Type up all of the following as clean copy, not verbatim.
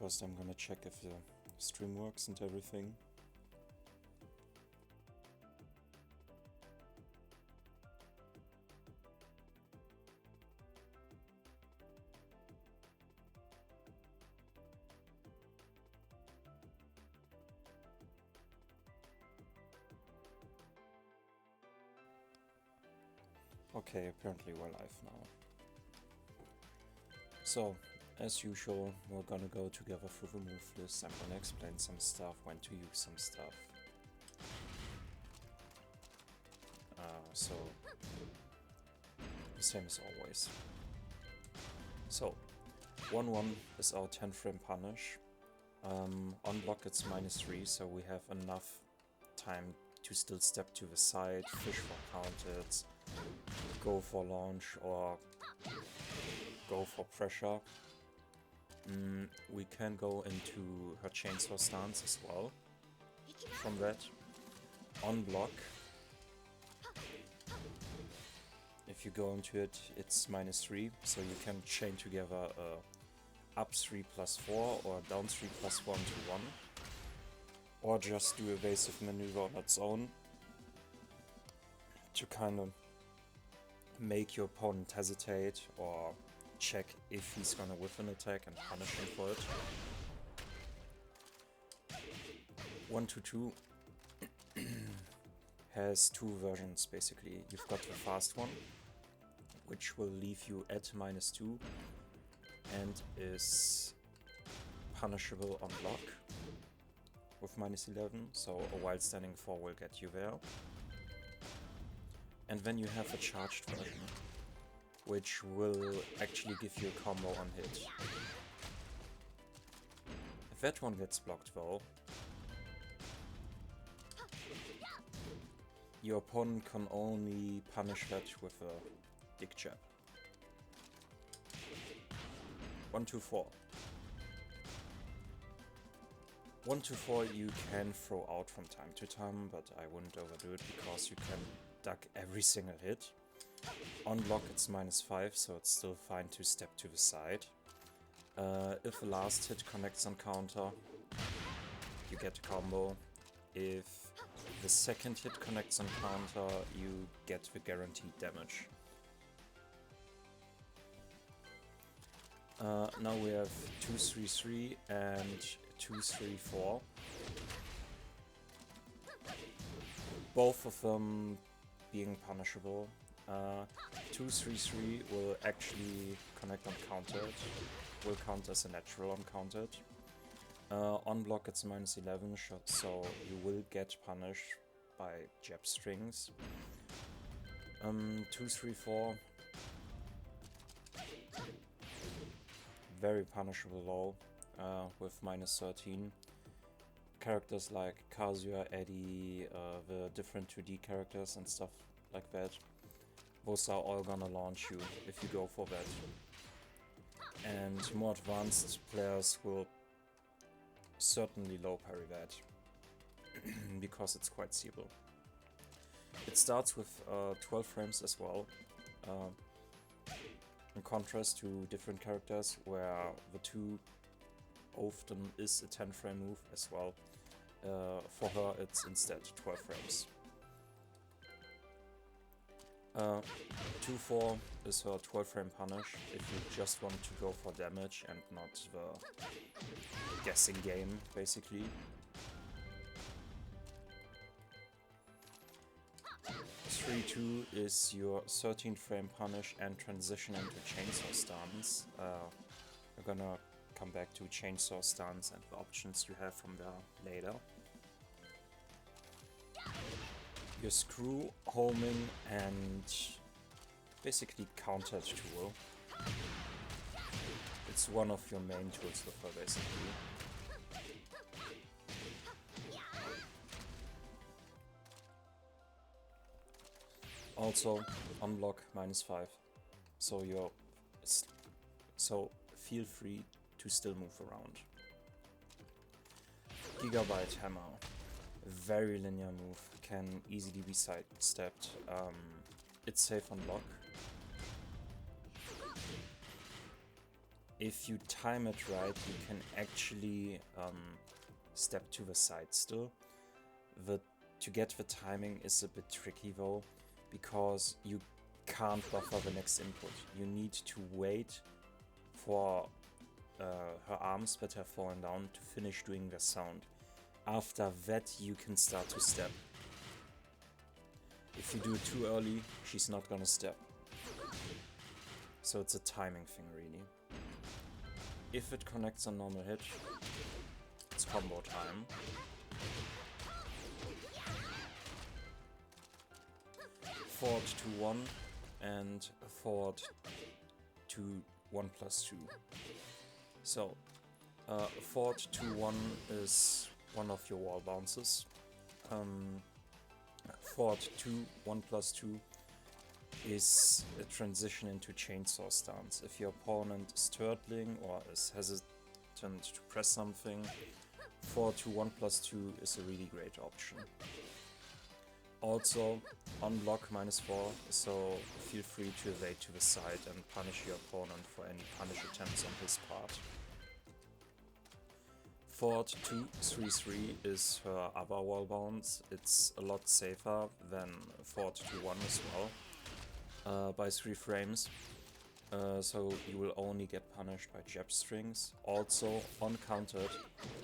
First I'm gonna check if the stream works and everything. Okay, apparently we're live now. So, as usual, we're gonna go together through the move list. I'm gonna explain some stuff, when to use some stuff. So, the same as always. So, 1-1 is our 10 frame punish. On block it's -3, so we have enough time to still step to the side, fish for counters, go for launch or go for pressure. We can go into her chainsaw stance as well. From that, on block, if you go into it, it's -3, so you can chain together up 3 + 4 or down 3 + 1 to 1, or just do evasive maneuver on its own to kind of make your opponent hesitate or check if he's gonna whiff an attack and punish him for it. 1-2 has two versions basically. You've got the fast one, which will leave you at -2 and is punishable on block with -11, so a wild standing 4 will get you there. And then you have a charged version, which will actually give you a combo on hit. If that one gets blocked though, your opponent can only punish that with a dick jab. 1-4. 1-4 you can throw out from time to time, but I wouldn't overdo it because you can duck every single hit. On block it's -5, so it's still fine to step to the side. If the last hit connects on counter, you get a combo. If the second hit connects on counter, you get the guaranteed damage. Now we have 2-3-3 and 2-3-4. Both of them being punishable. 2-3-3 will actually connect uncountered, will count as a natural uncountered. On block it's -11, so you will get punished by jab strings. 2-3-4, very punishable low with -13. Characters like Kazuya, Eddie, the different 2D characters and stuff like that, those are all gonna launch you if you go for that. And more advanced players will certainly low parry that because it's quite seeable. It starts with 12 frames as well, in contrast to different characters where the 2 often is a 10 frame move as well. For her it's instead 12 frames. 2-4 is her 12 frame punish if you just want to go for damage and not the guessing game, basically. 3-2 is your 13 frame punish and transition into chainsaw stance. We're gonna come back to chainsaw stance and the options you have from there later. Your screw, homing, and basically counter tool. It's one of your main tools with her, basically. Also, unblock -5, so feel free to still move around. Gigabyte Hammer. Very linear move, can easily be sidestepped. It's safe on block. if you time it right, you can actually step to the side still. To get the timing is a bit tricky though, because you can't buffer the next input. You need to wait for her arms that have fallen down to finish doing the sound. After that you can start to step. If you do it too early, she's not gonna step. So it's a timing thing really. If it connects on normal hit, it's combo time. Forward to 1 and forward to 1+2. So, forward to 1 is one of your wall bounces. Forward to 1+2 is a transition into chainsaw stance. If your opponent is turtling or is hesitant to press something, forward to 1+2 is a really great option. Also, on block -4, so feel free to evade to the side and punish your opponent for any punish attempts on his part. Forward to 3-3 is her other wall bounce. It's a lot safer than forward to 1 as well, by 3 frames. So you will only get punished by jab strings. Also, uncountered,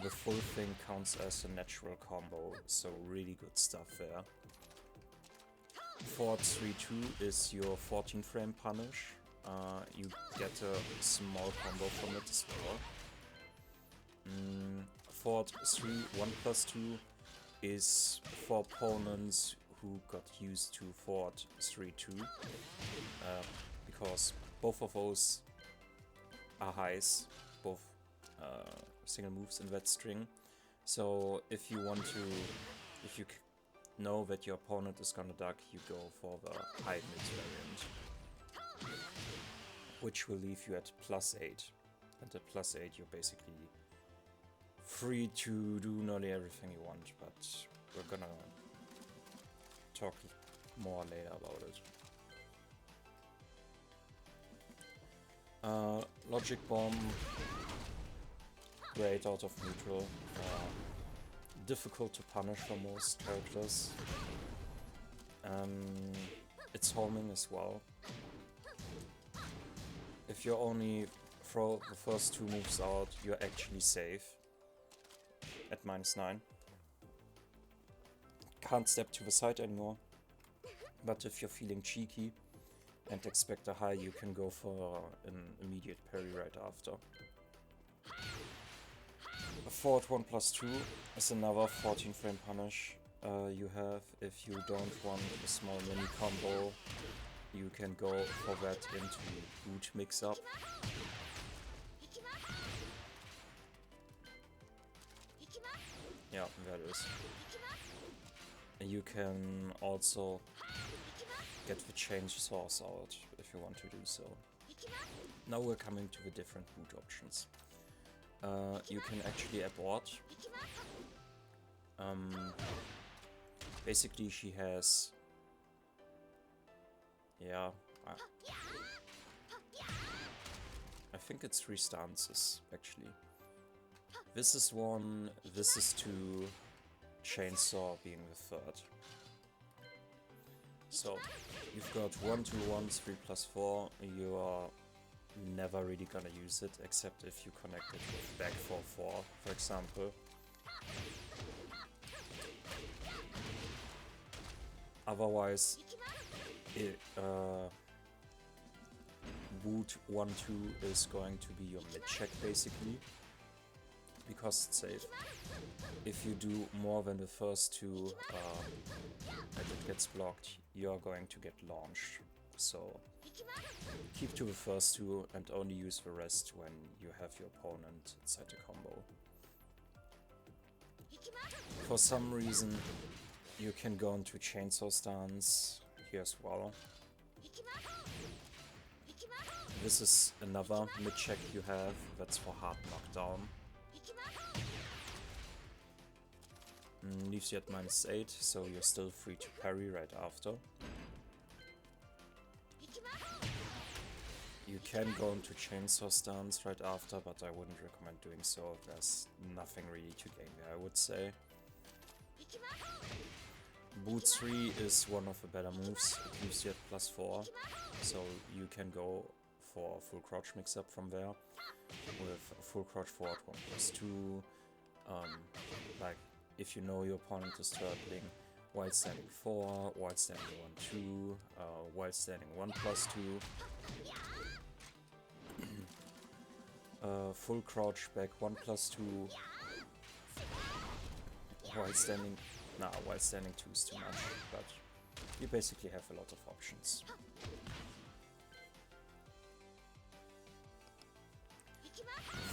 the full thing counts as a natural combo, so really good stuff there. Forward 3-2 is your 14 frame punish. You get a small combo from it as well. Forward 3 1+2 is for opponents who got used to forward 3-2, because both of those are highs, both single moves in that string. So if you know that your opponent is gonna duck, you go for the high mid variant, which will leave you at +8. And at +8 you're basically free to do nearly everything you want, but we're gonna talk more later about it. Logic Bomb, great out of neutral. Difficult to punish for most characters. It's homing as well. If you only throw the first 2 moves out, you're actually safe at -9. Can't step to the side anymore. But if you're feeling cheeky and expect a high, you can go for an immediate parry right after. A forward 1+2 is another 14 frame punish you have. If you don't want a small mini combo, you can go for that into boot mix up. Yeah, that is. You can also get the chainsaws out if you want to do so. Now we're coming to the different boot options. You can actually abort. Basically she has... yeah... I think it's 3 stances, actually. This is 1, this is 2, chainsaw being the 3rd. So, you've got 1, 2, 1, 3+4, you are never really gonna use it, except if you connect it with back 4-4, for example. Otherwise, boot 1-2 is going to be your mid check basically, because it's safe. If you do more than the first 2 and it gets blocked, you are going to get launched. So keep to the first 2 and only use the rest when you have your opponent inside the combo. For some reason you can go into chainsaw stance here as well. This is another mid check you have, that's for hard knockdown. Leaves you at -8, so you're still free to parry right after. You can go into chainsaw stance right after, but I wouldn't recommend doing so. There's nothing really to gain there, I would say. Boot 3 is one of the better moves. It leaves you at +4, so you can go for a full crouch mix-up from there with a full crouch forward 1+2. Like, if you know your opponent is turtling, while standing 4, while standing 1-2, while standing 1+2. Full crouch back 1+2. While standing... Nah, while standing 2 is too much, but you basically have a lot of options.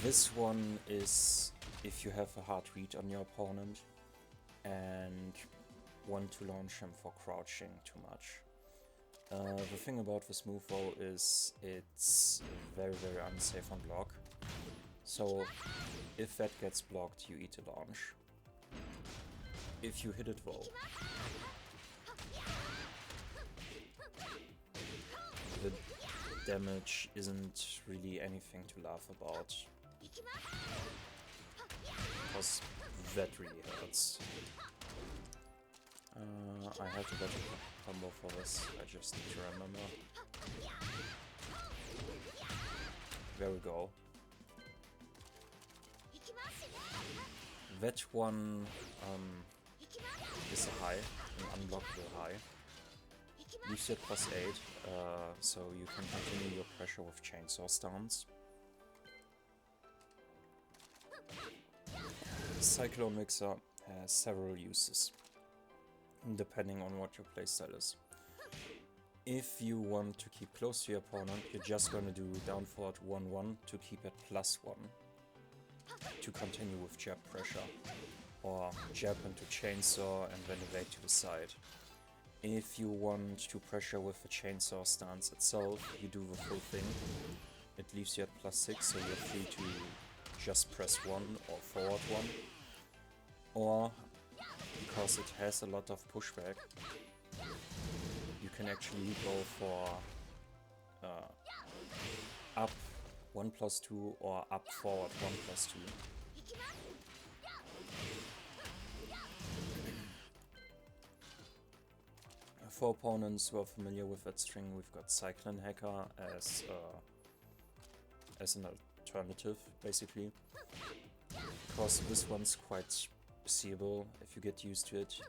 This one is if you have a hard read on your opponent and want to launch him for crouching too much. The thing about this move though is it's very unsafe on block. So if that gets blocked, you eat a launch. If you hit it though, the damage isn't really anything to laugh about, because that really hurts. I have a better combo for this, I just need to remember. There we go. That one is a high, an unblockable high. Leaves you at +8, so you can continue your pressure with chainsaw stance. Cyclone Mixer has several uses, depending on what your playstyle is. If you want to keep close to your opponent, you're just gonna do down forward 1-1 to keep it +1, to continue with jab pressure, or jab into chainsaw and then evade to the side. If you want to pressure with the chainsaw stance itself, you do the full thing. It leaves you at +6, so you're free to just press 1 or forward 1. Or, because it has a lot of pushback, you can actually go for up 1+2 or up forward 1+2. For opponents who are familiar with that string, we've got Cyclone Hacker as an alternative, basically. Because this one's quite seeable if you get used to it.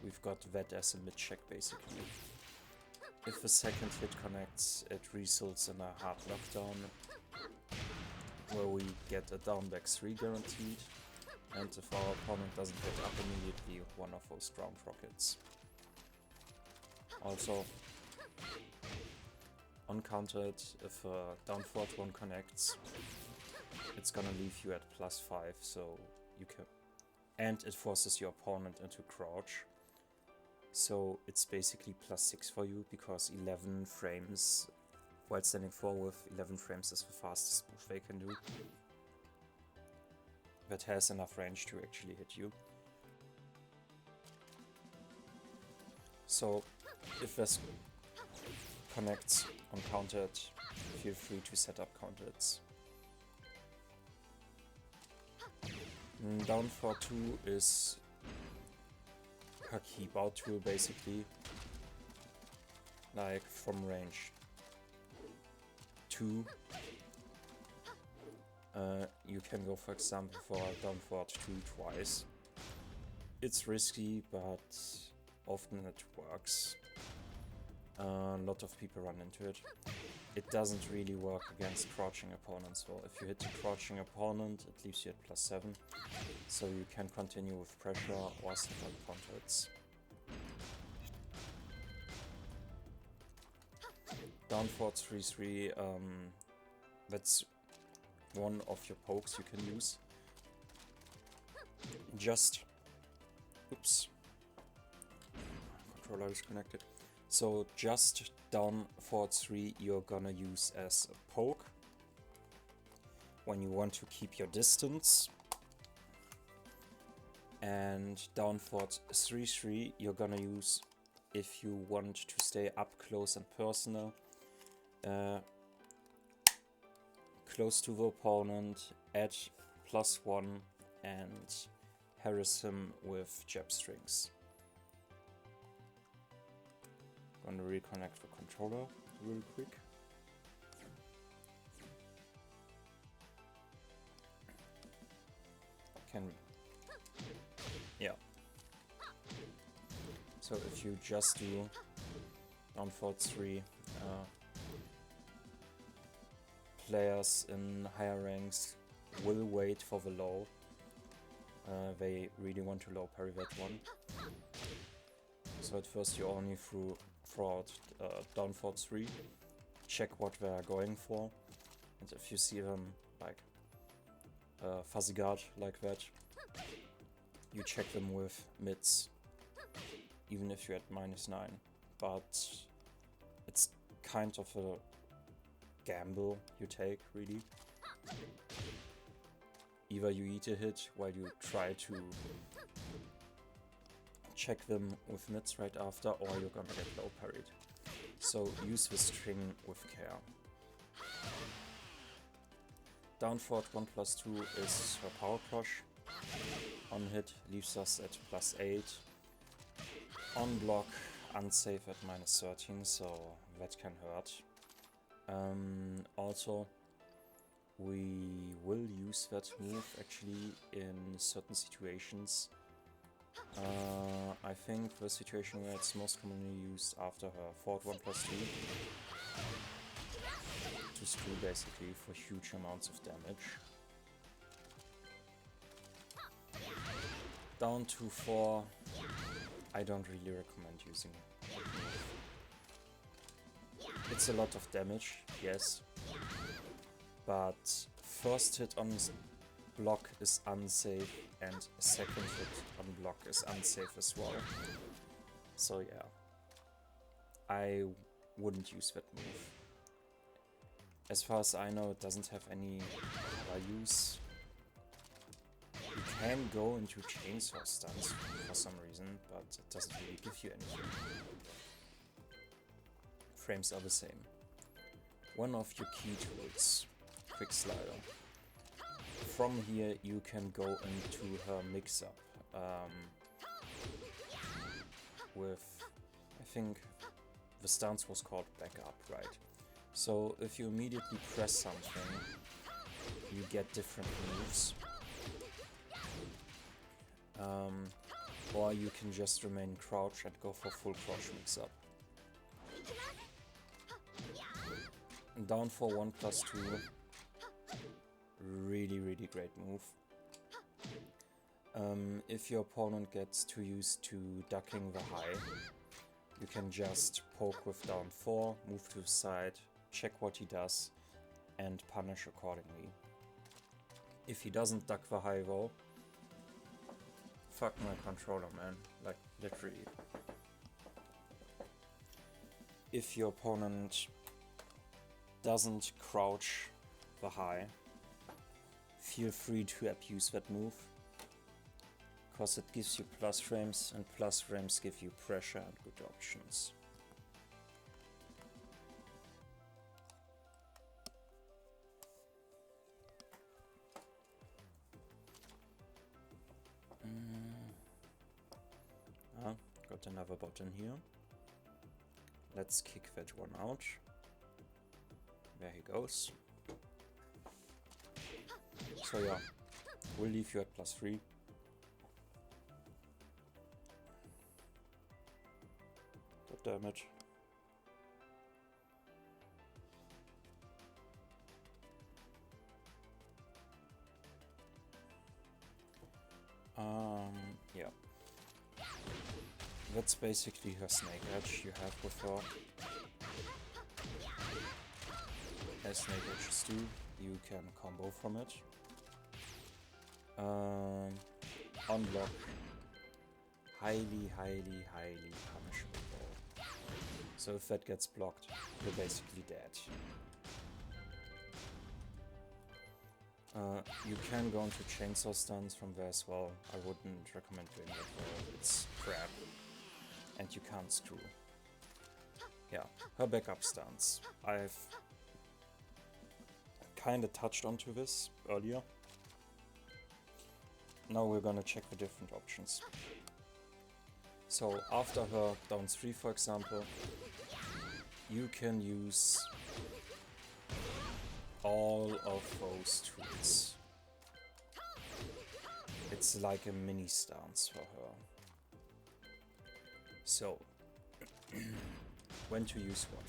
We've got that as a mid-check, basically. If the second hit connects, it results in a hard lockdown, where we get a down back 3 guaranteed, and if our opponent doesn't get up immediately, one of those ground rockets. Also, uncountered, if a down forward 1 connects, it's gonna leave you at +5, so you can... And it forces your opponent into crouch, so it's basically +6 for you, because 11 frames, while standing 4 with 11 frames is the fastest move they can do. That has enough range to actually hit you. So, if this connects uncountered, feel free to set up counters. Down for 2 is a keep out tool, basically, like from range 2. You can go, for example, for down forward 2 twice. It's risky, but often it works. A lot of people run into it. It doesn't really work against crouching opponents, so if you hit a crouching opponent, it leaves you at +7, so you can continue with pressure or set up counters. Down forward 3-3, that's one of your pokes you can use. Just... Oops. Controller disconnected. So just down forward 3 you're gonna use as a poke when you want to keep your distance. And down forward 3-3 you're gonna use if you want to stay up close and personal. close to the opponent, add +1 and harass him with jab strings. Gonna reconnect the controller real quick. Can we? Yeah. So if you just do down forward 3, players in higher ranks will wait for the low. They really want to low parry that one. So at first you only throw out down forward 3, check what they are going for, and if you see them like fuzzy guard like that, you check them with mids, even if you're at -9. But it's kind of a gamble you take, really. Either you eat a hit while you try to check them with mids right after, or you're gonna get low parried. So use the string with care. Down forward 1+2 is her power crush. On hit leaves us at +8. On block, unsafe at -13, so that can hurt. Also, we will use that move actually in certain situations. I think the situation where it's most commonly used after her forward 1+2 to screw basically for huge amounts of damage. Down to 4, I don't really recommend using that move. It's a lot of damage, yes, but first hit on block is unsafe and second hit on block is unsafe as well. So yeah, I wouldn't use that move. As far as I know, it doesn't have any use. You can go into chainsaw stuns for some reason, but it doesn't really give you anything. Frames are the same. One of your key tools, quick slider. From here you can go into her mix-up with, I think the stance was called backup, right? So if you immediately press something, you get different moves. Or you can just remain crouch and go for full crouch mix-up. Down for 1+2, really great move. If your opponent gets too used to ducking the high, you can just poke with down 4, move to the side, check what he does, and punish accordingly. If he doesn't duck the high though, fuck my controller, man, like literally. If your opponent doesn't crouch the high, feel free to abuse that move, because it gives you plus frames, and plus frames give you pressure and good options. Got another button here. Let's kick that one out. There he goes. So yeah, we'll leave you at +3. God damn it. Yeah. That's basically her snake edge you have with her. As snake edges do, you can combo from it. On block, highly punishable. So if that gets blocked, you're basically dead. You can go into chainsaw stuns from there as well. I wouldn't recommend doing that though, it's crap. And you can't screw. Yeah, her backup stance. I've kinda touched onto this earlier. Now we're gonna check the different options. So after her down 3, for example, you can use all of those tools. It's like a mini stance for her. So, when to use what?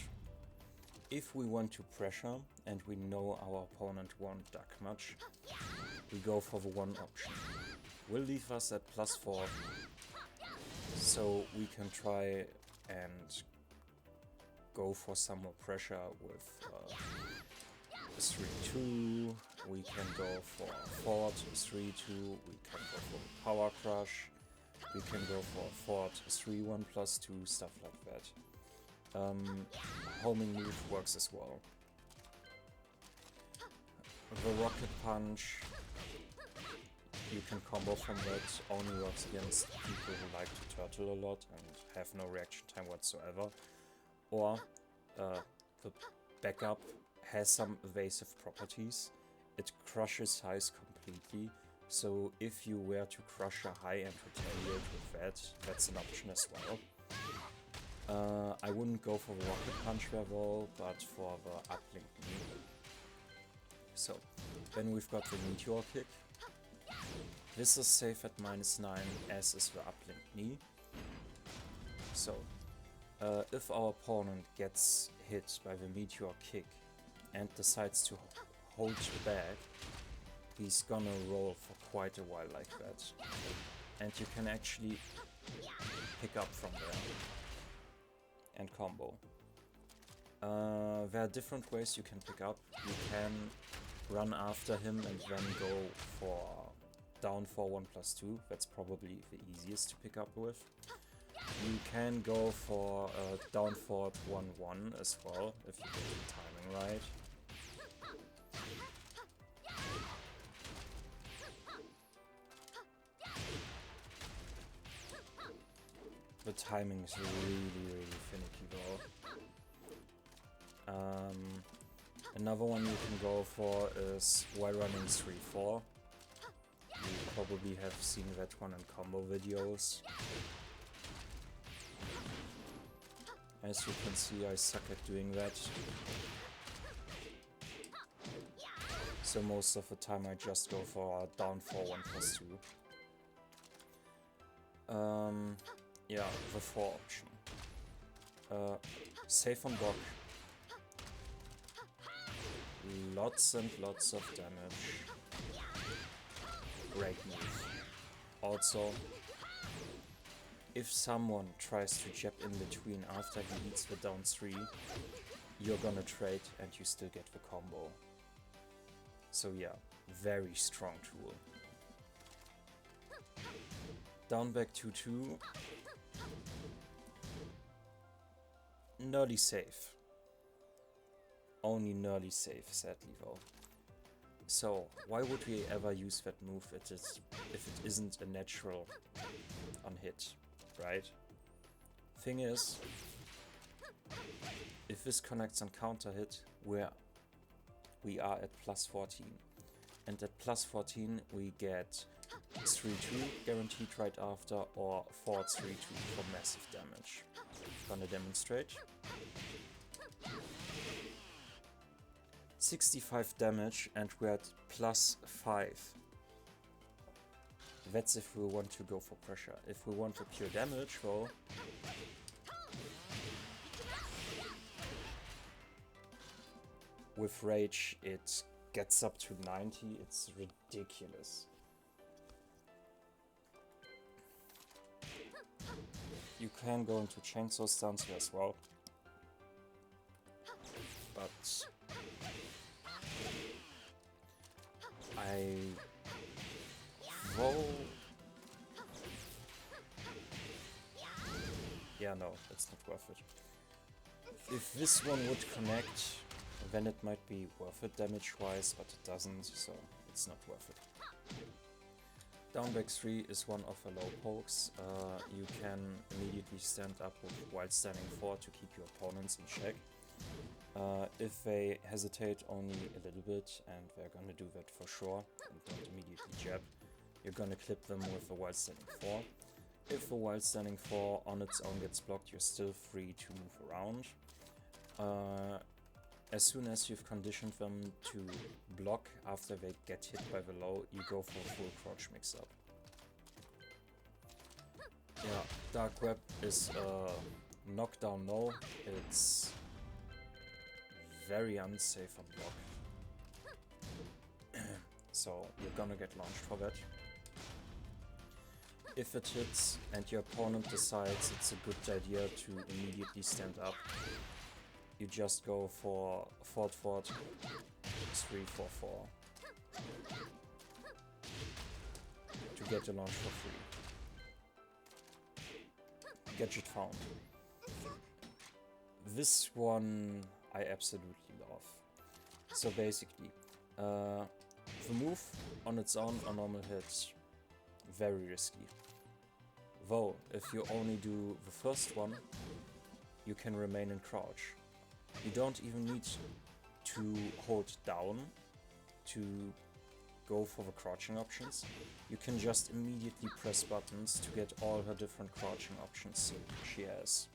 If we want to pressure and we know our opponent won't duck much, we go for the one option. Will leave us at +4, so we can try and go for some more pressure with 3-2, we can go for fort 3-2, we can go for power crush, we can go for fort 3-1 +2, stuff like that. Homing move works as well. The rocket punch, you can combo from that, only works against people who like to turtle a lot and have no reaction time whatsoever. Or the backup has some evasive properties. It crushes highs completely, so if you were to crush a high and retaliate with that, that's an option as well. I wouldn't go for the rocket punch level, but for the uplink knee. So, then we've got the meteor kick. This is safe at -9, as is the uplink knee. So, if our opponent gets hit by the meteor kick and decides to hold back, he's gonna roll for quite a while like that. And you can actually pick up from there and combo. There are different ways you can pick up. You can run after him and then go for down for 1+2. That's probably the easiest to pick up with. You can go for down for 1-1 as well, if you get the timing right. The timing is really finicky though. Another one you can go for is while running 3-4. You probably have seen that one in combo videos. As you can see, I suck at doing that. So most of the time I just go for a down for 1+2. Yeah, the 4 option. Safe on block. Lots and lots of damage. Great move. Also, if someone tries to jab in between after he eats the down 3, you're gonna trade and you still get the combo. So yeah, very strong tool. Down back 2-2. Nearly safe. Only nearly safe, sadly though. So, why would we ever use that move if it isn't a natural on hit, right? Thing is, if this connects on counter hit, we are at +14. And at +14 we get 3-2 guaranteed right after, or 4-3-2 for massive damage. Gonna demonstrate. 65 damage and we're at +5. That's if we want to go for pressure. If we want a pure damage, well, with rage it gets up to 90. It's ridiculous. You can go into chainsaw stance here as well, but yeah, no, it's not worth it. If this one would connect, then it might be worth it damage-wise, but it doesn't, so it's not worth it. Down back 3 is one of the low pokes. You can immediately stand up with while standing 4 to keep your opponents in check. If they hesitate only a little bit, and they're gonna do that for sure, and don't immediately jab, you're gonna clip them with a wild standing 4. If the wild standing 4 on its own gets blocked, you're still free to move around. As soon as you've conditioned them to block after they get hit by the low, you go for a full crouch mix-up. Yeah, Dark Web is a knockdown no. It's very unsafe on block. So you're gonna get launched for that. If it hits and your opponent decides it's a good idea to immediately stand up, you just go for fort 3-4-4 to get a launch for free. Gadget found. This one I absolutely love. So basically, the move on its own on normal hits, very risky. Though, if you only do the first one, you can remain in crouch. You don't even need to hold down to go for the crouching options. You can just immediately press buttons to get all her different crouching options she has.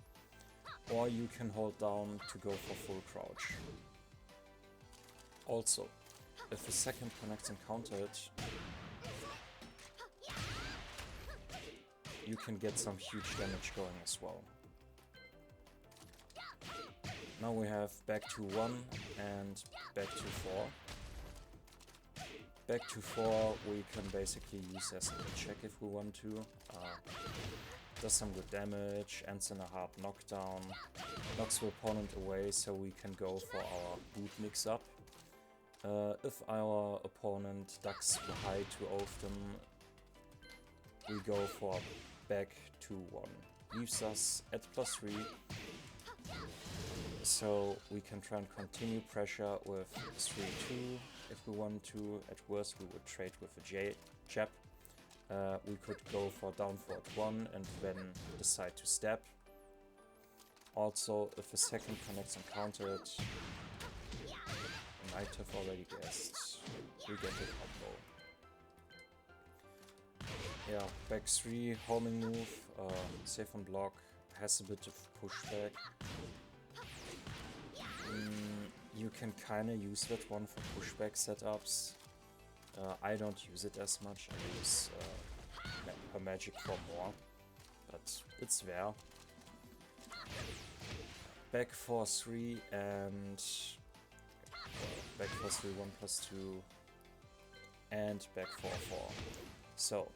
Or you can hold down to go for full crouch. Also, if the second connects and counter it, you can get some huge damage going as well. Now we have back to 1 and back to 4. Back to 4 we can basically use as a check if we want to. Does some good damage, ends in a hard knockdown, knocks the opponent away so we can go for our boot mix-up. If our opponent ducks the high too often, we go for back to 1. Leaves us at +3, so we can try and continue pressure with 3-2 if we want to. At worst we would trade with a jab. We could go for down forward 1 and then decide to stab. Also, if a second connects and counter it, I might have already guessed, we get a combo. Yeah, back 3, homing move, safe on block, has a bit of pushback. You can kinda use that one for pushback setups. I don't use it as much, I use her magic for more, but it's there. Back 4-3 and back 4-3, 1+2 and back 4-4. So,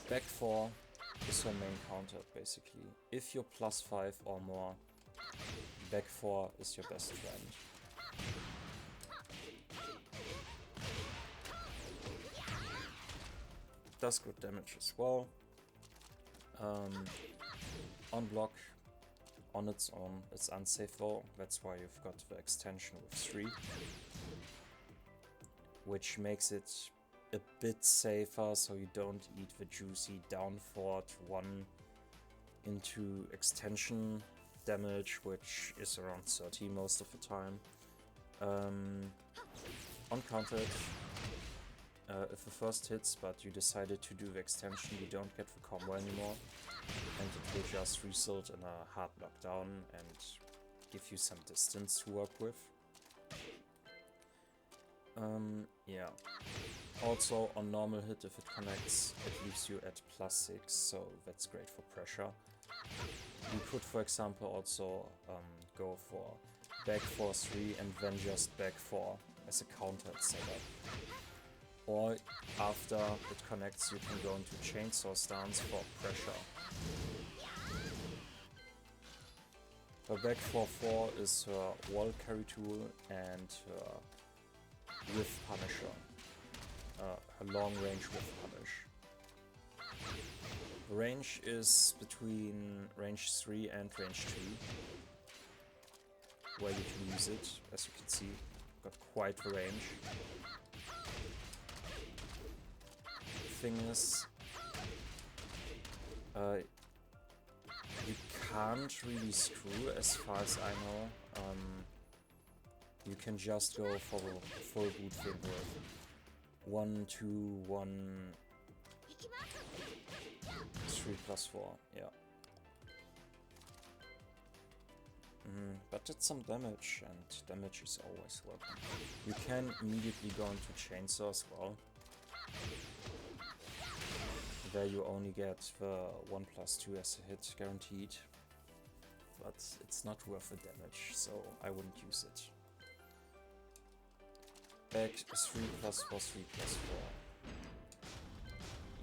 back 4 is your main counter basically. If you're +5 or more, back 4 is your best friend. Does good damage as well. On block, on its own, it's unsafe though, that's why you've got the extension with 3. Which makes it a bit safer, so you don't eat the juicy down forward 1 into extension damage, which is around 30 most of the time. On counter, if the first hits but you decided to do the extension, you don't get the combo anymore, and it will just result in a hard knockdown and give you some distance to work with. Yeah. Also, on normal hit, if it connects, it leaves you at +6, so that's great for pressure. You could, for example, also go for back 4-3 and then just back 4 as a counter setup. Or after it connects, you can go into chainsaw stance for pressure. Her back 4-4 is her wall carry tool and her with Punisher. Her long range with Punish. Range is between range 3 and range 2, where you can use it. As you can see, got quite the range. Thing is, you can't really screw as far as I know. You can just go for a full boot thing with 1, 2, 1, 3 plus 4, yeah. But it's some damage, and damage is always welcome. You can immediately go into Chainsaw as well. There you only get the 1 plus 2 as a hit guaranteed. But it's not worth the damage, so I wouldn't use it. Back 3 plus 4, 3 plus 4.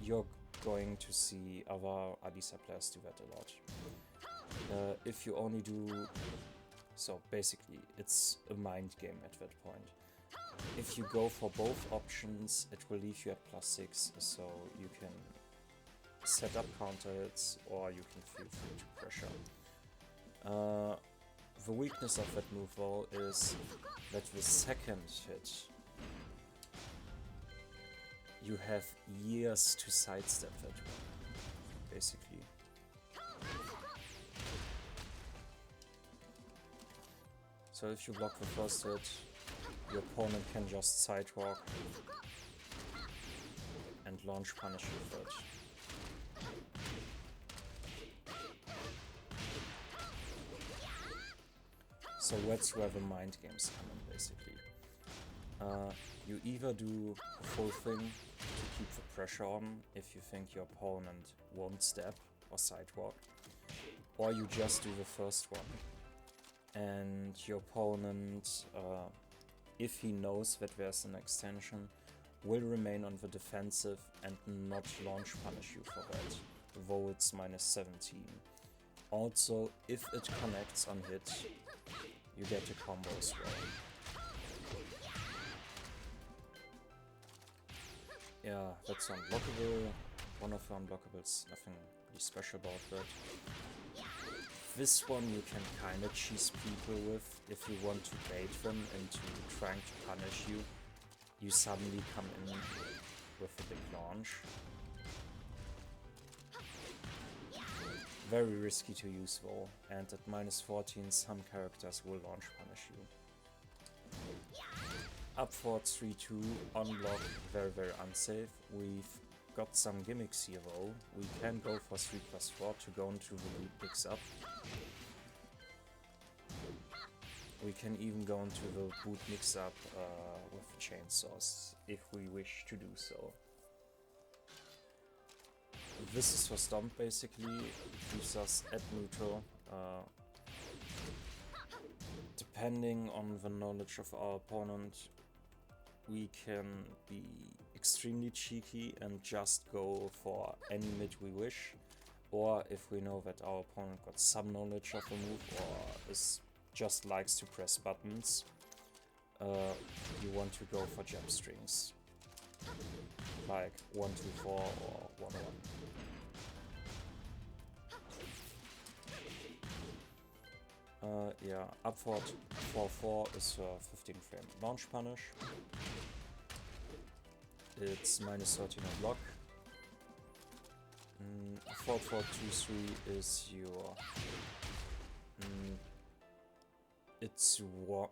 You're going to see other Alisa players do that a lot. If you only do... So basically, it's a mind game at that point. If you go for both options, it will leave you at +6, so you can set up counter hits, or you can feel free to pressure. The weakness of that move though is that the second hit, you have years to sidestep that one, basically. So if you block the first hit, your opponent can just sidewalk and launch punish you third. So that's where the mind games come in, basically. You either do the full thing to keep the pressure on if you think your opponent won't step or sidewalk, or you just do the first one. And your opponent, if he knows that there's an extension, will remain on the defensive and not launch punish you for that, though it's -17. Also, if it connects on hit, you get a combo as well. Yeah, that's unblockable. One of the unblockables, nothing really special about that. This one you can kinda cheese people with if you want to bait them into trying to punish you. You suddenly come in with a big launch. Very risky to use though, and at -14 some characters will launch punish you. Up for 3-2, unblock, very unsafe. We've got some gimmicks here though. We can go for 3 plus 4 to go into the loot picks up. We can even go into the boot mix up with chainsaws if we wish to do so. This is for stomp basically, it keeps us at neutral. Depending on the knowledge of our opponent, we can be extremely cheeky and just go for any mid we wish, or if we know that our opponent got some knowledge of the move or is just likes to press buttons, you want to go for jump strings, like 1, 2, 4 or 1, 1. Yeah, upward 4-4 is a 15 frame launch punish. It's -13 on block. 4-4-2-3 is your... it's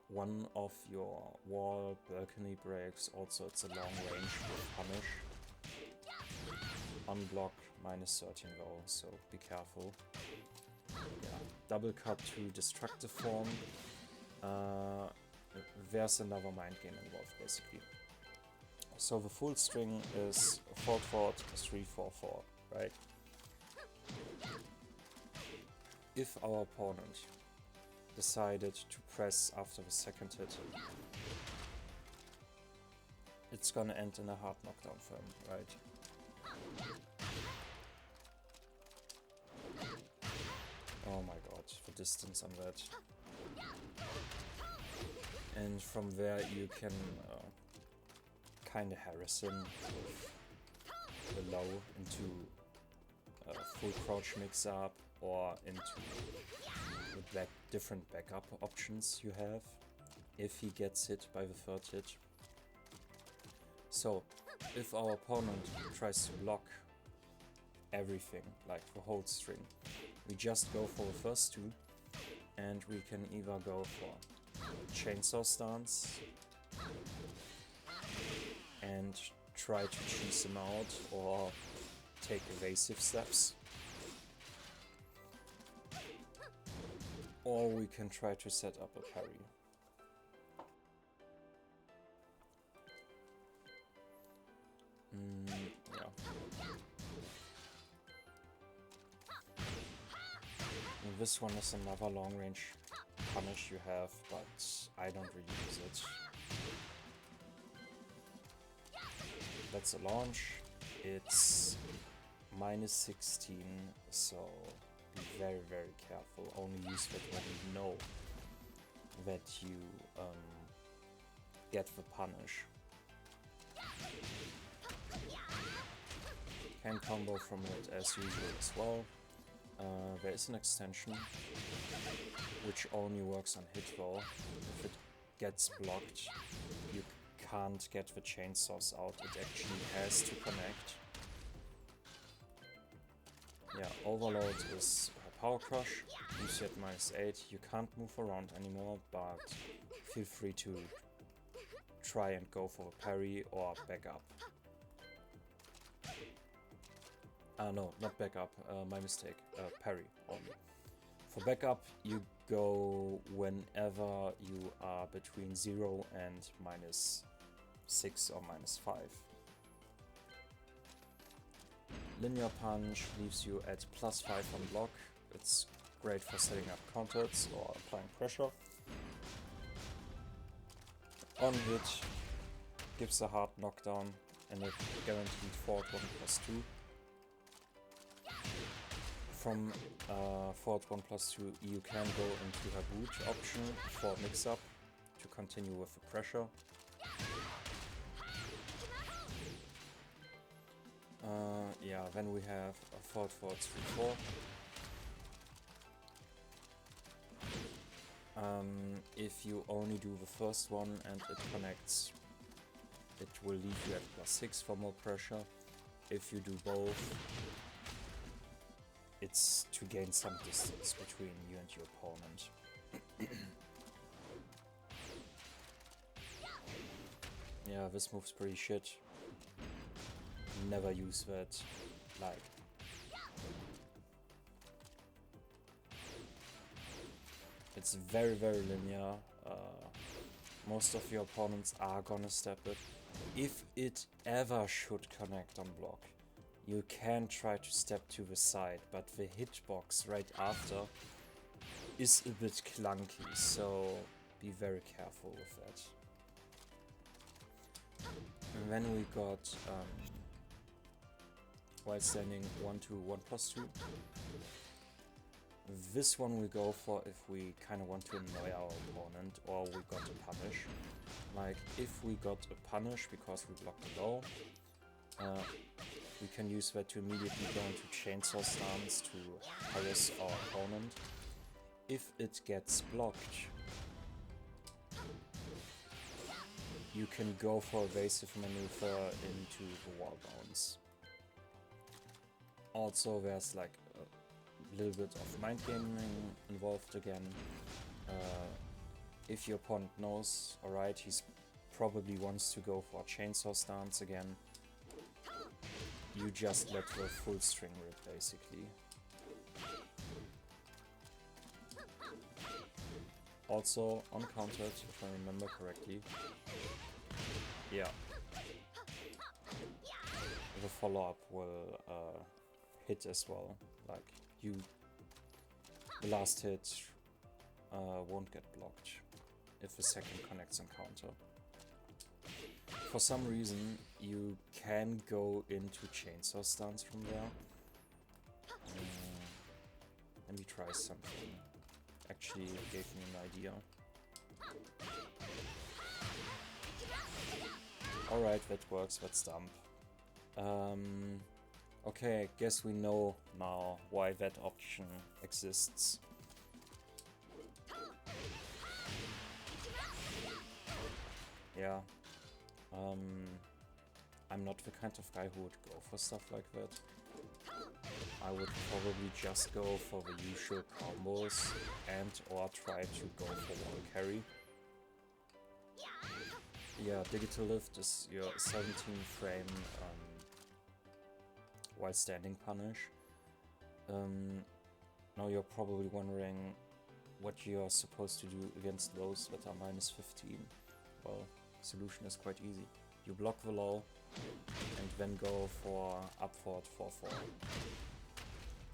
one of your wall balcony breaks, also it's a long range with punish. Unblock -13 though, so be careful. Yeah, double cut to destructive form. There's another mind game involved basically. So the full string is 4-4, 3-4-4, right? If our opponent decided to press after the second hit, it's gonna end in a hard knockdown for him, right? Oh my god, the distance on that. And from there you can kinda harass him with the low into full crouch mix up or into the different backup options you have if he gets hit by the third hit. So if our opponent tries to block everything, like the whole string, we just go for the first two, and we can either go for chainsaw stance and try to cheese him out, or take evasive steps. Or we can try to set up a parry. Yeah. And this one is another long range punish you have, but I don't really use it. That's a launch. It's -16, so be very, very careful. Only use that when you know that you get the punish. Can combo from it as usual as well. There is an extension which only works on hit roll. If it gets blocked, you can't get the chainsaws out. It actually has to connect. Yeah, Overload is Power Crush. You set -8. You can't move around anymore, but feel free to try and go for a parry or back up. No, not back up, my mistake, parry only. For backup, you go whenever you are between 0 and -6 or -5. Linear Punch leaves you at +5 on block. It's great for setting up counters or applying pressure. On hit, gives a hard knockdown and a guaranteed forward 1+2. From forward 1+2, you can go into her boot option for mix-up to continue with the pressure. Yeah, then we have a forward 3-4. If you only do the first one and it connects, it will leave you at +6 for more pressure. If you do both, it's to gain some distance between you and your opponent. Yeah, this move's pretty shit. Never use that. Like, it's very, very linear. Most of your opponents are gonna step it. If it ever should connect on block, you can try to step to the side, but the hitbox right after is a bit clunky, so be very careful with that. And then we got while standing 1-2, 1+2. This one we go for if we kind of want to annoy our opponent, or we got a punish. Like, if we got a punish because we blocked a low, we can use that to immediately go into chainsaw stance to harass our opponent. If it gets blocked, you can go for evasive maneuver into the wall bounce. Also, there's like a little bit of mind gaming involved again. If your opponent knows, alright, he's probably wants to go for a chainsaw stance again, you just let the full string rip, basically. Also, uncountered, if I remember correctly. Yeah. The follow-up will hit as well. Like, the last hit won't get blocked if the second connects on counter. For some reason, you can go into chainsaw stance from there. Let me try something. Actually, it gave me an idea. Alright, that works, let's dump. Okay, guess we know now why that option exists. Yeah. I'm not the kind of guy who would go for stuff like that. I would probably just go for the usual combos and or try to go for wall carry. Yeah, Digital Lift is your 17 frame while standing punish. Now you're probably wondering what you're supposed to do against those that are minus 15. Well, solution is quite easy. You block the low and then go for up forward 4-4.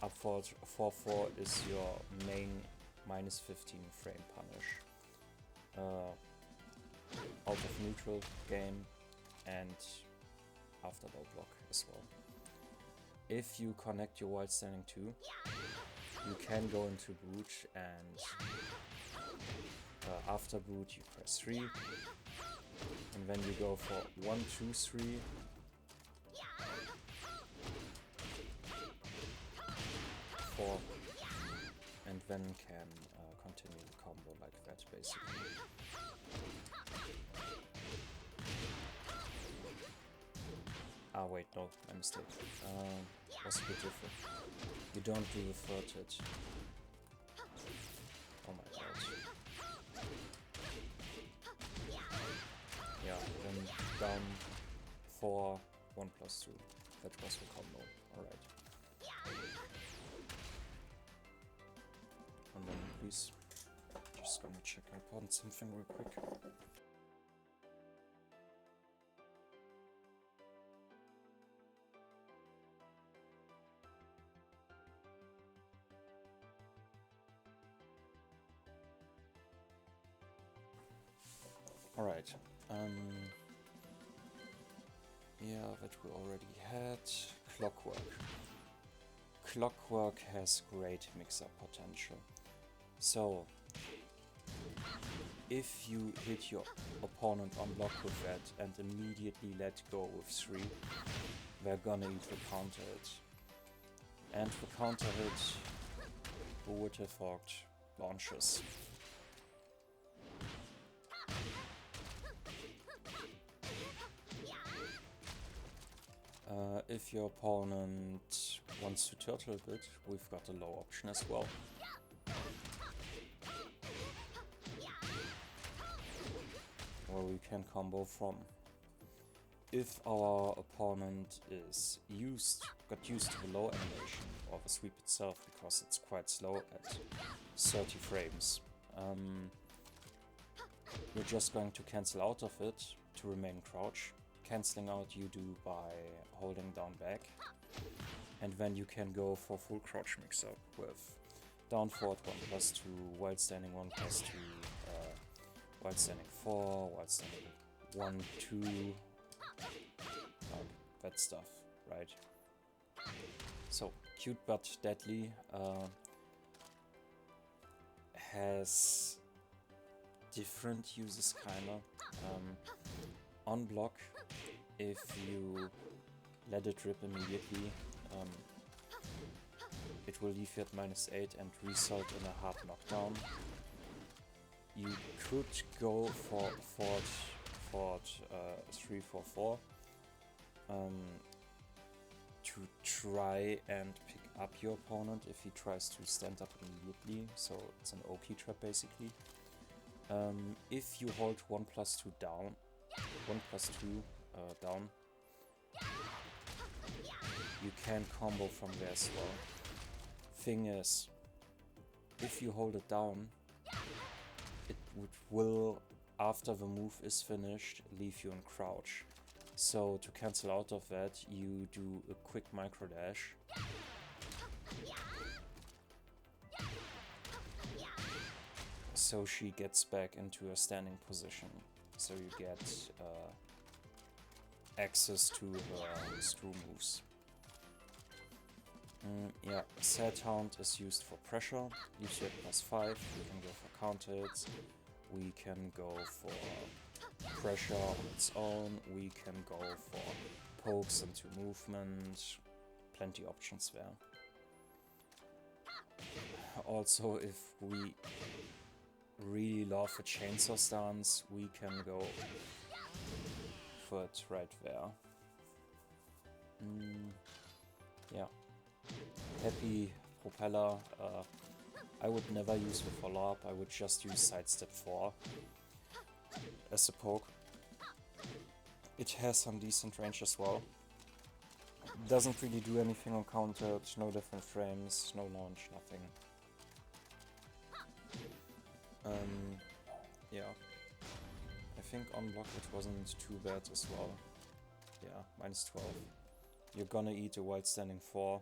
Up forward 4-4 is your main minus 15 frame punish. Out of neutral game and after low block as well. If you connect your wild standing 2, you can go into boot and after boot you press 3 and then you go for 1, 2, 3 4 and then can continue the combo like that basically. Ah wait, no, my mistake. Was a bit different. You don't do the third hit. Oh my god. Yeah, then down 4, 1 plus 2. That was the combo. Alright. And then please, just gonna check up on something real quick. Alright, yeah, that we already had. Clockwork. Clockwork has great mix-up potential. So, if you hit your opponent on block with that and immediately let go with 3, they're gonna either counter it. And the counter hit, who would have thought, launches. If your opponent wants to turtle a bit, we've got a low option as well. Where we can combo from. If our opponent is got used to the low animation or the sweep itself because it's quite slow at 30 frames, we're just going to cancel out of it to remain crouch. Cancelling out you do by holding down back, and then you can go for full crouch mix up with down forward 1 plus 2, wild standing 1 plus 2, wild standing 4, wild standing 1, 2, that stuff, right? So, cute but deadly has different uses kinda. On block, if you let it rip immediately, it will leave you at -8 and result in a hard knockdown. You could go for forward 3-4-4 to try and pick up your opponent if he tries to stand up immediately, so it's an OP trap basically. If you hold 1 plus 2 down, 1 plus 2 down, you can combo from there as well. Thing is, if you hold it down, it will, after the move is finished, leave you in crouch. So to cancel out of that, you do a quick micro dash. So she gets back into a standing position. So you get access to her screw moves. Yeah, Sad Hound is used for pressure, leaves you at +5, we can go for counter hits, we can go for pressure on its own, we can go for pokes into movement, plenty options there. Also, if we really love a chainsaw stance, we can go for it right there. Yeah. Happy Propeller. I would never use the follow-up, I would just use Sidestep 4 as a poke. It has some decent range as well. Doesn't really do anything on counter, no different frames, no launch, nothing. Yeah. I think on block it wasn't too bad as well. Yeah, minus 12. You're gonna eat a wild standing 4.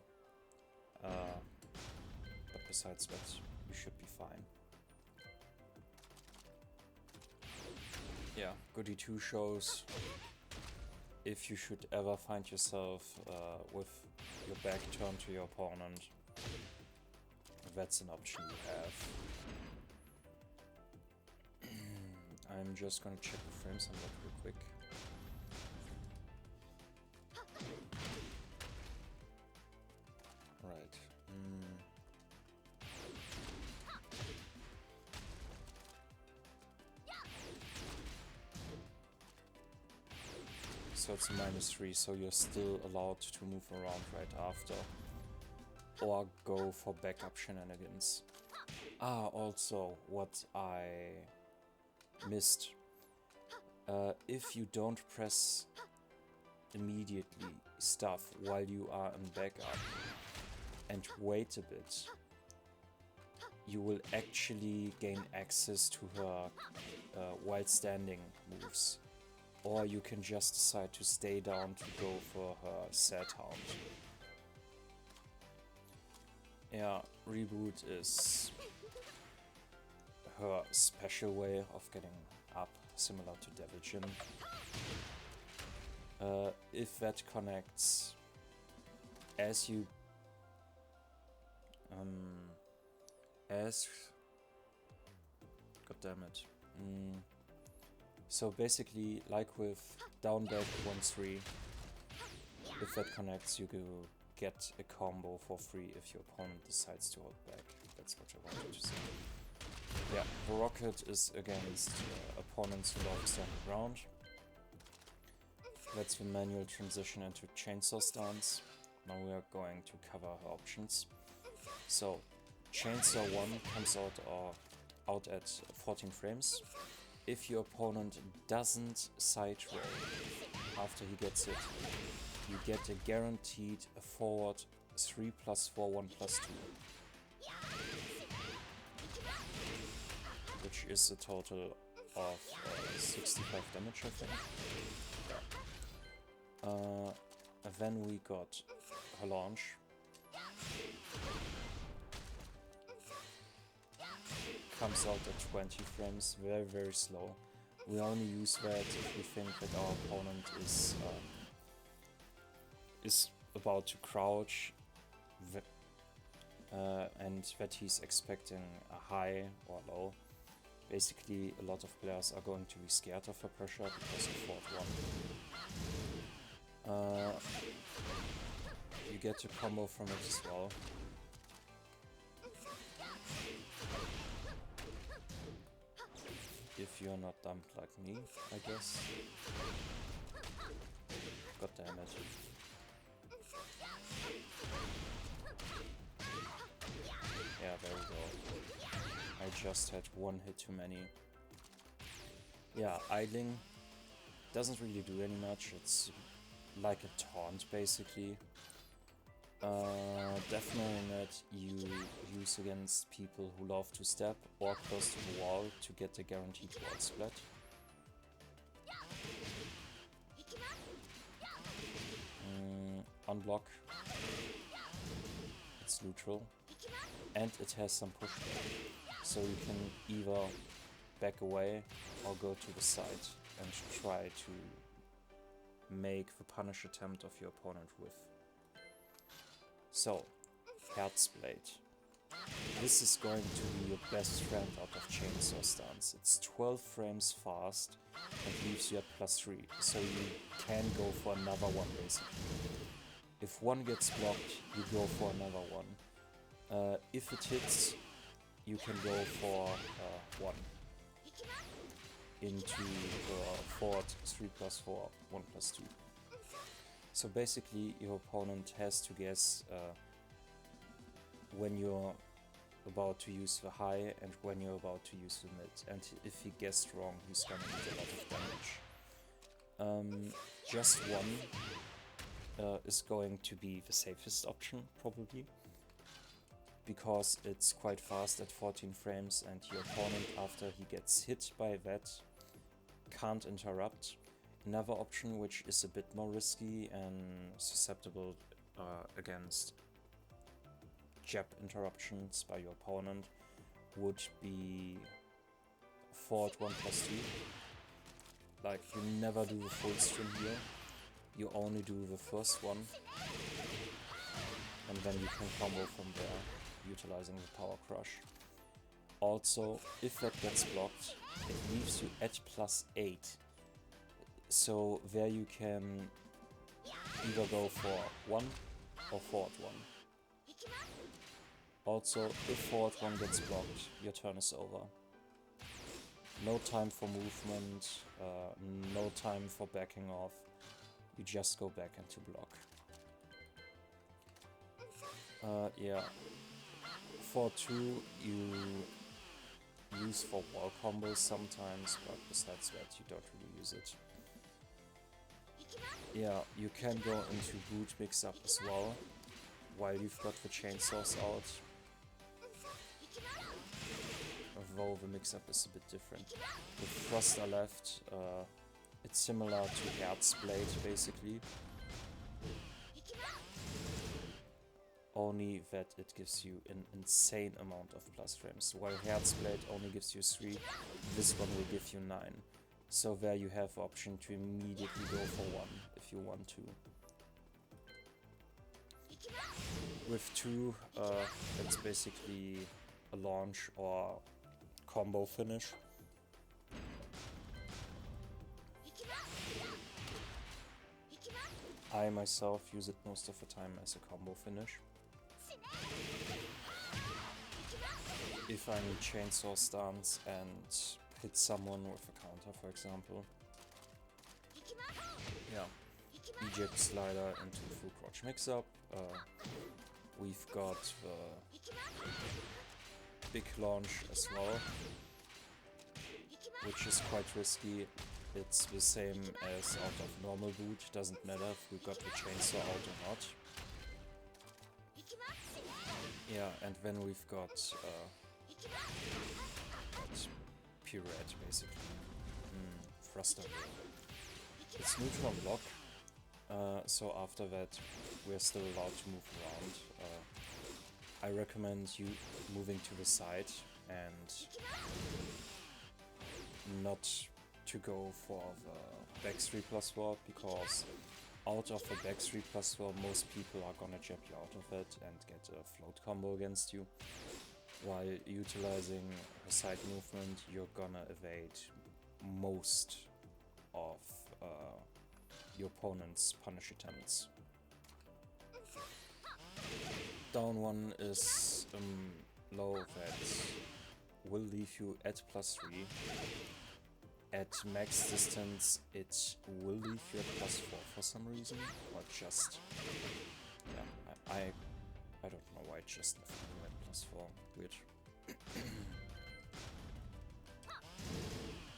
But besides that, you should be fine. Yeah, Goody 2 shows if you should ever find yourself with your back turned to your opponent, that's an option you have. I'm just gonna check the frames on that real quick. Right. So it's a -3, so you're still allowed to move around right after. Or go for backup shenanigans. Also, what I missed. If you don't press immediately stuff while you are in backup and wait a bit, you will actually gain access to her while standing moves. Or you can just decide to stay down to go for her set hound. Yeah, Reboot is her special way of getting up, similar to Devil Jin. If that connects as you god damn it. So basically, like with down back 1-3, if that connects, you get a combo for free if your opponent decides to hold back. That's what I wanted to say. Yeah, the rocket is against opponents who love standing ground. That's the manual transition into chainsaw stance. Now we are going to cover her options. So, chainsaw 1 comes out at 14 frames. If your opponent doesn't side rail after he gets it, you get a guaranteed forward 3+4, 1+2. Which is a total of 65 damage, I think. Then we got her launch. Comes out at 20 frames, very very slow. We only use that if we think that our opponent is about to crouch and that he's expecting a high or low. Basically, a lot of players are going to be scared of her pressure because of forward 1. You get a combo from it as well. If you're not dumped like me, I guess. God damn it. Yeah, there we go. I just had one hit too many. Yeah, idling doesn't really do any much. It's like a taunt, basically. Definitely not you use against people who love to step or close to the wall to get a guaranteed wall splat. Unblock. It's neutral. And it has some pushback. So you can either back away or go to the side and try to make the punish attempt of your opponent with. So, Herzblade. This is going to be your best friend out of Chainsaw Stance. It's 12 frames fast and leaves you at +3, so you can go for another one basically. If one gets blocked, you go for another one. If it hits, you can go for 1 into forward 3+4, 1+2. So basically, your opponent has to guess when you're about to use the high and when you're about to use the mid. And if he guessed wrong, he's gonna eat a lot of damage. Just one is going to be the safest option, probably, because it's quite fast at 14 frames and your opponent, after he gets hit by that, can't interrupt. Another option, which is a bit more risky and susceptible against jab interruptions by your opponent, would be forward 1+2. Like, you never do the full string here, you only do the first one, and then you can combo from there, utilizing the power crush. Also, if that gets blocked, it leaves you at +8. So there you can either go for 1 or forward 1. Also, if forward 1 gets blocked, your turn is over. No time for movement, no time for backing off. You just go back into block. Yeah. For 2, you use for wall combos sometimes, but besides that, you don't really use it. Yeah, you can go into boot mix-up as well, while you've got the chainsaws out. Although the mix-up is a bit different. With thruster left, it's similar to Herzblade, basically. Only that it gives you an insane amount of plus frames. While Herzblade only gives you 3, this one will give you 9. So there you have the option to immediately go for 1 if you want to. With 2, it's basically a launch or combo finish. I myself use it most of the time as a combo finish. If I need chainsaw stance and hit someone with a counter, for example. Yeah, eject slider into full crouch mix-up. We've got the big launch as well, which is quite risky. It's the same as out of normal boot, doesn't matter if we got the chainsaw out or not. Yeah, and then we've got pirouette, basically. Thruster. It's neutral block, so after that we're still allowed to move around. I recommend you moving to the side and not to go for the back 3+4, because out of the back 3+4 most people are gonna jab you out of it and get a float combo against you. While utilizing her side movement, you're gonna evade most of your opponent's punish attempts. Down 1 is low that will leave you at +3. At max distance it will leave you at +4 for some reason, or just... yeah, I don't know why it just left me at +4, weird.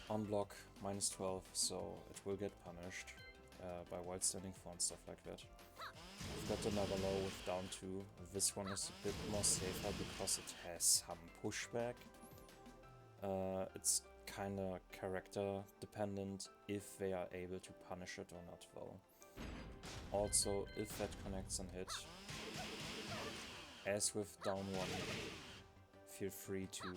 On block, -12, so it will get punished by wild standing 4 and stuff like that. I've got another low with down 2. This one is a bit more safer because it has some pushback. It's kinda character dependent if they are able to punish it or not though. Also, if that connects and hit, as with down 1, feel free to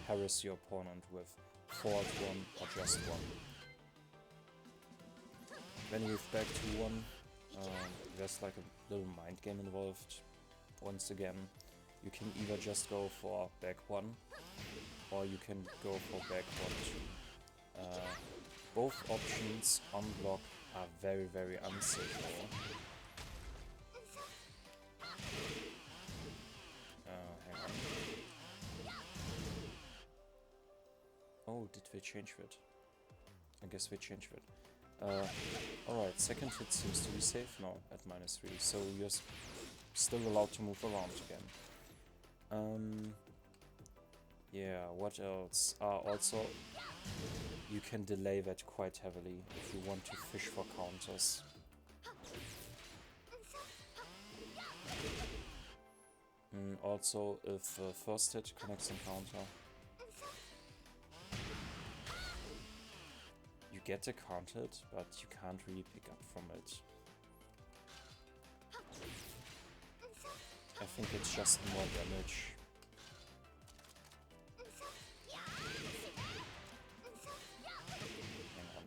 harass your opponent with forward 1 or just 1. Then with back to 1, there's like a little mind game involved. Once again, you can either just go for back 1 or you can go for back 1 2. Both options on block are very, very unsafe though. Hang on. Oh, did they change that? I guess they changed that. Alright, second hit seems to be safe now at -3, so still allowed to move around again. Yeah, what else? Also, you can delay that quite heavily if you want to fish for counters. Also, if first hit connects in counter, you get a counter hit, but you can't really pick up from it. I think it's just more damage. Hang on.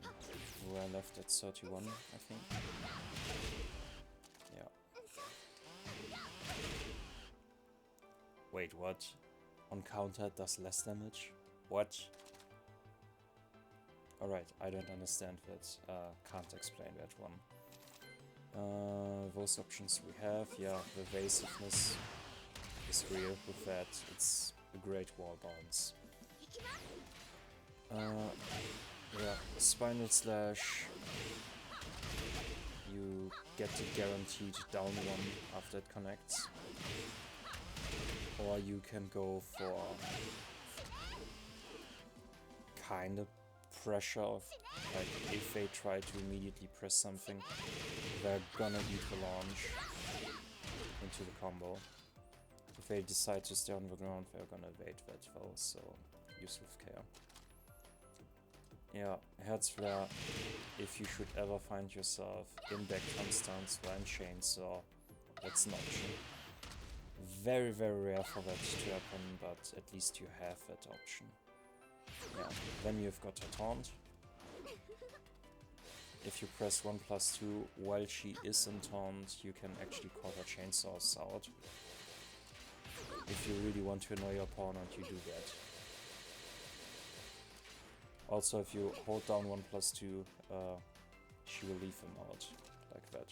We're left at 31, I think. Yeah. Wait, what? On counter it does less damage? What? Alright, I don't understand that. Can't explain that one. Those options we have, yeah, the evasiveness is real with that. It's a great wall bounce. Yeah, Spinal Slash. You get the guaranteed down one after it connects. Or you can go for kind of pressure of, like, if they try to immediately press something, they're gonna eat the launch into the combo. If they decide to stay on the ground, they're gonna evade that well, so use with care. Yeah, Herzflare, if you should ever find yourself in back stance or in chainsaw, that's an option. Very, very rare for that to happen, but at least you have that option. Yeah, then you've got a taunt. If you press 1+2 while she is in taunt, you can actually call her chainsaws out. If you really want to annoy your opponent, you do that. Also, if you hold down 1+2, she will leave him out, like that.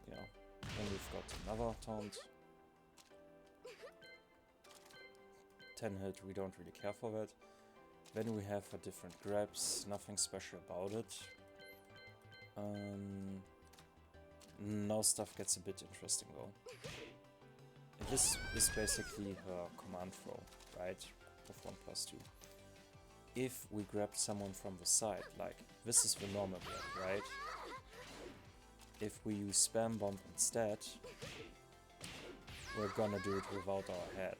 Yeah, then we've got another taunt. 10 hit, we don't really care for that. Then we have a different grabs, nothing special about it. Now stuff gets a bit interesting though. This is basically her command throw, right? With 1+2. If we grab someone from the side, like this is the normal grab, right? If we use Spam Bomb instead, we're gonna do it without our head.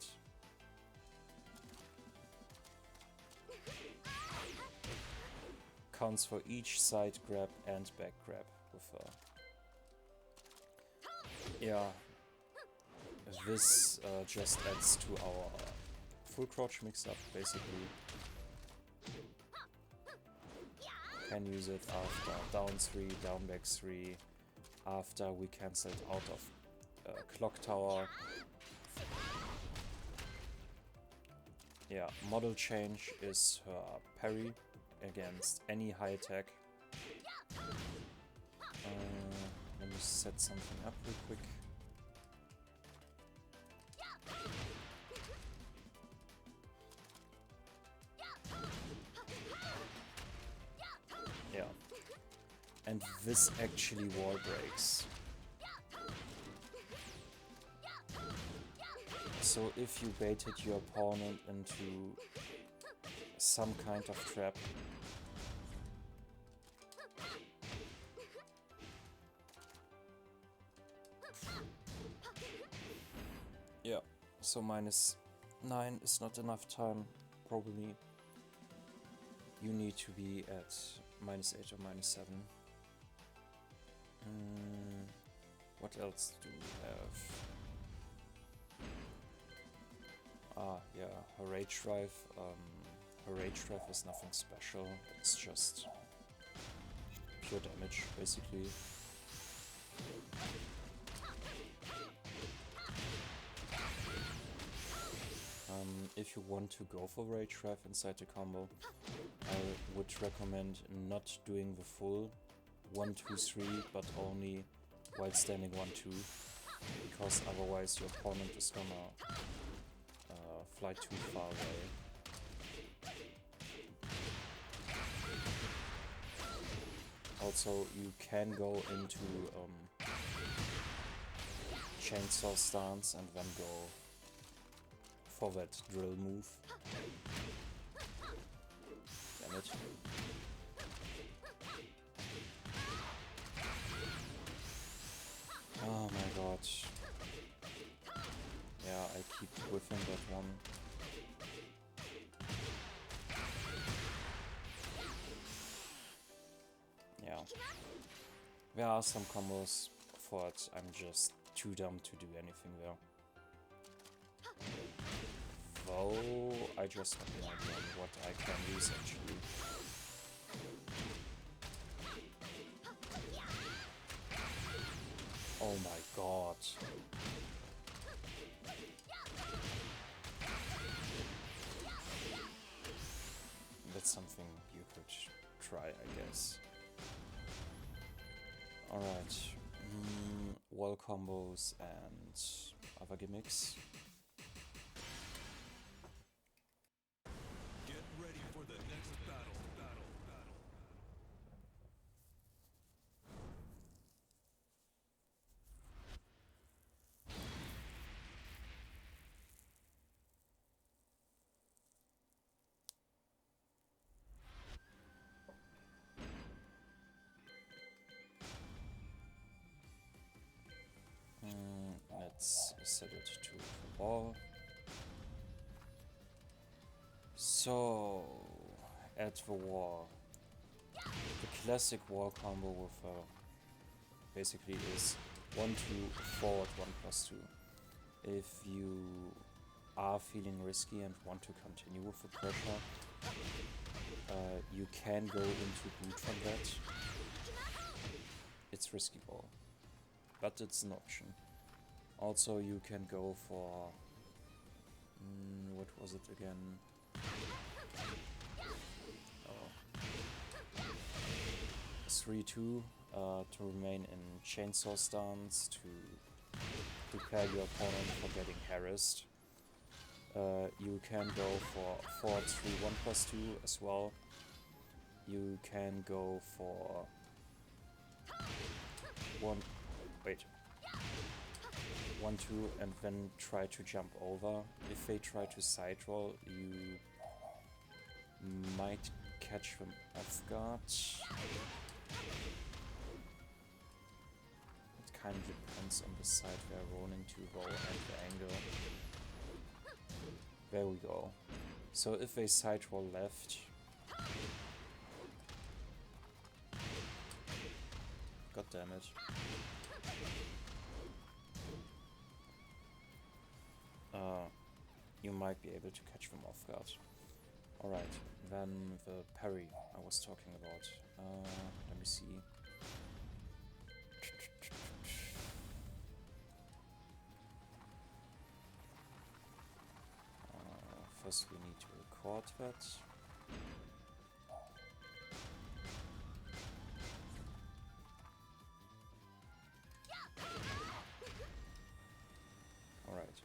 Counts for each side grab and back grab with her. Yeah, this just adds to our full crouch mix-up, basically. Can use it after down 3, down back 3, after we cancelled out of clock tower. Yeah, model change is her parry against any high attack. Let me set something up real quick. Yeah, and this actually wall breaks. So if you baited your opponent into some kind of trap, yeah, so -9 is not enough time, probably. You need to be at -8 or -7. What else do we have? Ah, yeah, her Rage Drive. Her Rage Drive is nothing special, it's just pure damage, basically. If you want to go for Rage Drive inside the combo, I would recommend not doing the full 1-2-3, but only while standing 1-2, because otherwise your opponent is gonna fly too far away. Also, you can go into chainsaw stance and then go for that drill move. Damn it. Oh my god. Yeah, I keep whiffing that one. Yeah. There are some combos for it, I'm just too dumb to do anything there. Though, I just have no idea what I can use actually. Oh my god. That's something you could try, I guess. Alright. Wall combos and other gimmicks. Get ready for the next battle. Let's set it to the wall. So, at the wall, the classic wall combo with basically is 1-2 forward 1+2. If you are feeling risky and want to continue with the pressure, you can go into boot from that. It's risky ball, but it's an option. Also, you can go for what was it again? 3-2 to remain in chainsaw stance to prepare your opponent for getting harassed. You can go for forward 3 1+2 as well. You can go for 1-2 and then try to jump over. If they try to side roll, you might catch them off guard. It kind of depends on the side they're rolling to roll and the angle. There we go. So if they side roll left, god damn it. You might be able to catch them off guard. Alright, then the parry I was talking about. Let me see. First we need to record that. Alright.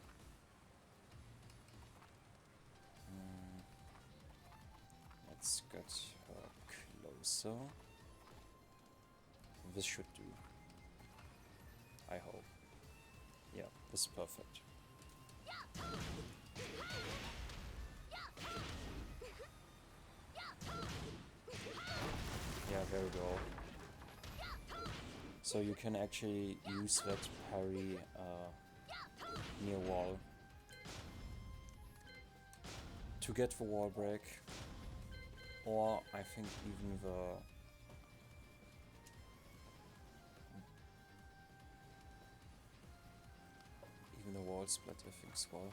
Let's get her closer. This should do. I hope. Yeah, this is perfect. Yeah, there we go. So you can actually use that parry near wall to get the wall break, or I think even the wall split, I think as well.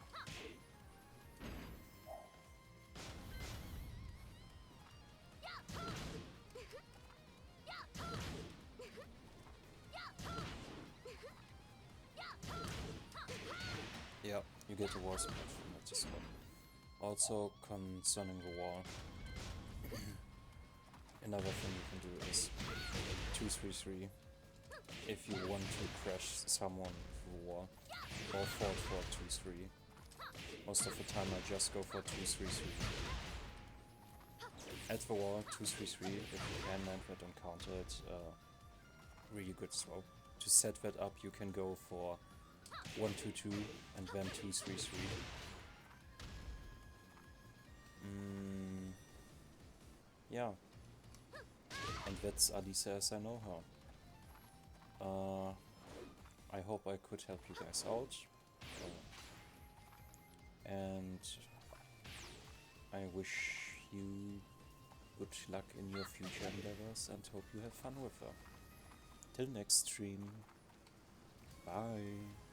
Yeah, you get a wall split from that as well. Also, concerning the wall, another thing you can do is 2-3-3 if you want to crash someone through the wall, or 4-4-2-3. Most of the time I just go for 2-3-3. At the wall, 2-3-3, if you can land that and counter it, really good throw. To set that up you can go for 1 2 2 and then 2 3 3. Yeah. And that's Alisa as I know her. I hope I could help you guys out. And I wish you good luck in your future endeavors and hope you have fun with her. Till next stream. Bye.